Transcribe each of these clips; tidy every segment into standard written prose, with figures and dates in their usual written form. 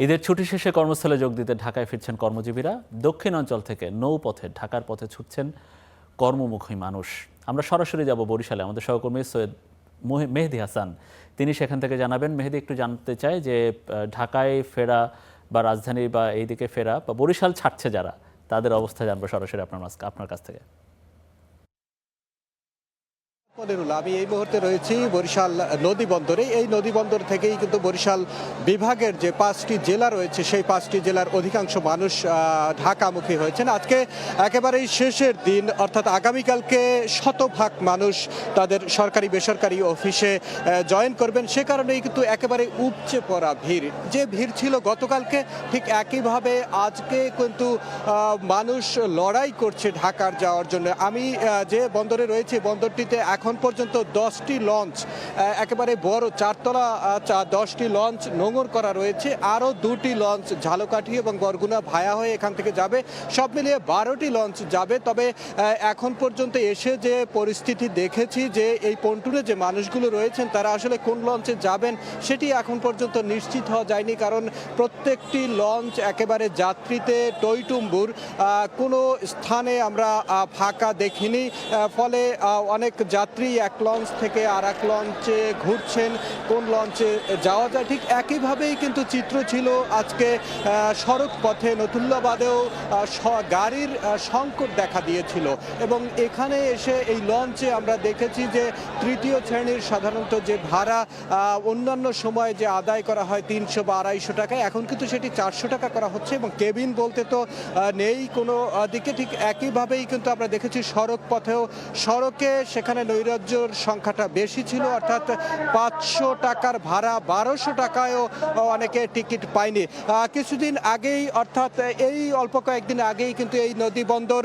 ঈদের ছুটি শেষে কর্মস্থলে যোগ দিতে ঢাকায় ফিরছেন কর্মজীবীরা। দক্ষিণ অঞ্চল থেকে নৌপথে ঢাকার পথে ছুটছেন কর্মমুখী মানুষ। আমরা সরাসরি যাব বরিশালে। আমাদের সহকর্মী সৈয়দ মেহেদী হাসান তিনি সেখান থেকে জানাবেন। মেহেদী, একটু জানতে চাই যে ঢাকায় ফেরা বা রাজধানী বা এইদিকে ফেরা বা বরিশাল ছাড়ছে যারা, তাদের অবস্থা জানবো সরাসরি আপনার কাছ থেকে। আমি এই মুহূর্তে রয়েছি বরিশাল নদী বন্দরে। এই নদী বন্দর থেকেই কিন্তু বরিশাল বিভাগের যে 5টি জেলা রয়েছে সেই 5টি জেলার অধিকাংশ মানুষ ঢাকামুখী হয়েছেন। আজকে একেবারেই শেষের দিন, অর্থাৎ আগামীকালকে শতভাগ মানুষ তাদের সরকারি বেসরকারি অফিসে জয়েন করবেন। সে কারণেই কিন্তু একেবারে উপচে পড়া ভিড়, যে ভিড় ছিল গতকালকে ঠিক একইভাবে আজকে কিন্তু মানুষ লড়াই করছে ঢাকার যাওয়ার জন্য। আমি যে বন্দরে রয়েছে বন্দরটিতে এখন পর্যন্ত 10টি লঞ্চ, একেবারে বড় 4তলা 10টি লঞ্চ নোঙর করা রয়েছে। আরও 2টি লঞ্চ ঝালকাঠি এবং বরগুনা ভায়া হয়ে এখান থেকে যাবে। সব মিলিয়ে 12টি লঞ্চ যাবে। তবে এখন পর্যন্ত এসে যে পরিস্থিতি দেখেছি, যে এই পন্টুনে যে মানুষগুলো রয়েছেন তারা আসলে কোন লঞ্চে যাবেন সেটি এখন পর্যন্ত নিশ্চিত হওয়া যায়নি, কারণ প্রত্যেকটি লঞ্চ একেবারে যাত্রীতে টইটুম্বুর। কোনো স্থানে আমরা ফাঁকা দেখিনি। ফলে অনেক যাত্রী এক লঞ্চ থেকে আর এক লঞ্চে ঘুরছেন, কোন লঞ্চে যাওয়া যায়। ঠিক একইভাবেই কিন্তু চিত্র ছিল আজকে সড়ক পথে। নতুল্লাবাদেও গাড়ির সংকট দেখা দিয়েছিল এবং এখানে এসে এই লঞ্চে আমরা দেখেছি যে তৃতীয় শ্রেণীর সাধারণত যে ভাড়া অন্যান্য সময় যে আদায় করা হয় 300 বা 250 টাকায়, এখন কিন্তু সেটি 400 টাকা করা হচ্ছে এবং কেবিন বলতে তো নেই কোনো দিকে। ঠিক একইভাবেই কিন্তু আমরা দেখেছি সড়ক পথেও, সড়কে সেখানে নৈরাজ্যর সংখ্যাটা বেশি ছিল, অর্থাৎ 500 টাকার ভাড়া 1200 টাকায়ও অনেকে টিকিট পায়নি। কিছুদিন আগেই, অর্থাৎ এই অল্প কয়েকদিন আগেই কিন্তু এই নদী বন্দর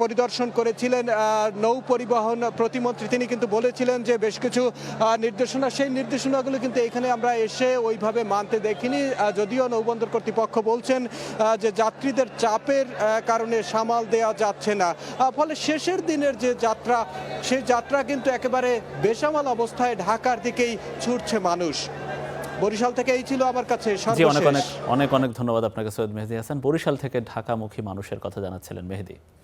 পরিদর্শন করেছিলেন নৌ পরিবহন প্রতিমন্ত্রী। তিনি কিন্তু বলেছিলেন যে বেশ কিছু নির্দেশনা, সেই নির্দেশনাগুলো কিন্তু এখানে আমরা এসে ওইভাবে মানতে দেখিনি। যদিও নৌবন্দর কর্তৃপক্ষ বলছেন যে যাত্রীদের চাপের কারণে সামাল দেওয়া যাচ্ছে না। ফলে শেষের দিনের যে যাত্রা, সেই যাত্রা কিন্তু একেবারে বেসামাল অবস্থায় ঢাকার দিকেই ছুটছে মানুষ। বরিশাল থেকে এই ছিল আমার কাছে অনেক অনেক ধন্যবাদ আপনাকে সৈয়দ মেহেদী হাসান। বরিশাল থেকে ঢাকামুখী মানুষের কথা জানাচ্ছিলেন মেহেদী।